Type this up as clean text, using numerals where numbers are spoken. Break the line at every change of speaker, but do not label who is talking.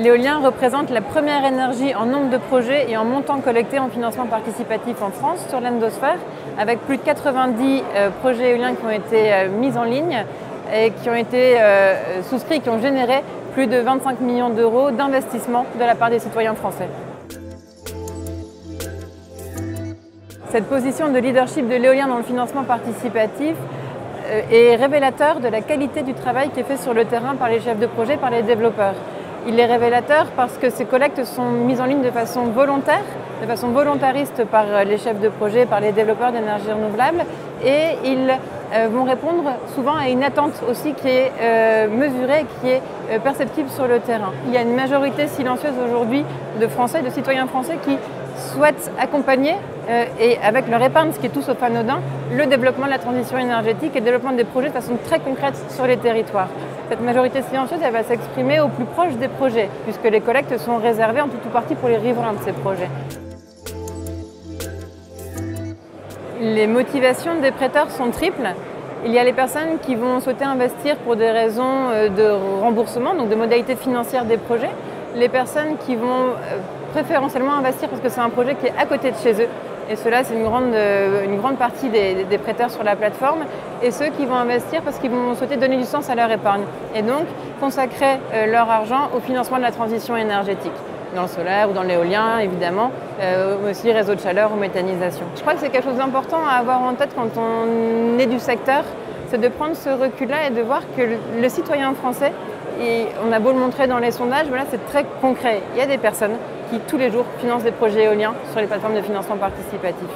L'éolien représente la première énergie en nombre de projets et en montant collecté en financement participatif en France sur l'endosphère, avec plus de 90 projets éoliens qui ont été mis en ligne et qui ont été souscrits et qui ont généré plus de 25 millions d'euros d'investissement de la part des citoyens français. Cette position de leadership de l'éolien dans le financement participatif est révélateur de la qualité du travail qui est fait sur le terrain par les chefs de projet, par les développeurs. Il est révélateur parce que ces collectes sont mises en ligne de façon volontaire, de façon volontariste par les chefs de projet, par les développeurs d'énergie renouvelable, et ils vont répondre souvent à une attente aussi qui est mesurée, qui est perceptible sur le terrain. Il y a une majorité silencieuse aujourd'hui de Français, de citoyens français qui souhaitent accompagner et avec leur épargne, ce qui est tout sauf anodin, le développement de la transition énergétique et le développement des projets de façon très concrète sur les territoires. Cette majorité silencieuse, elle va s'exprimer au plus proche des projets, puisque les collectes sont réservées en tout ou partie pour les riverains de ces projets. Les motivations des prêteurs sont triples. Il y a les personnes qui vont souhaiter investir pour des raisons de remboursement, donc de modalités financières des projets. Les personnes qui vont préférentiellement investir parce que c'est un projet qui est à côté de chez eux. Et cela, c'est une grande partie des prêteurs sur la plateforme. Et ceux qui vont investir parce qu'ils vont souhaiter donner du sens à leur épargne. Et donc, consacrer leur argent au financement de la transition énergétique. Dans le solaire ou dans l'éolien, évidemment, aussi réseau de chaleur ou méthanisation. Je crois que c'est quelque chose d'important à avoir en tête quand on est du secteur, c'est de prendre ce recul-là et de voir que le citoyen français, et on a beau le montrer dans les sondages, voilà, c'est très concret. Il y a des personnes qui, tous les jours, financent des projets éoliens sur les plateformes de financement participatif.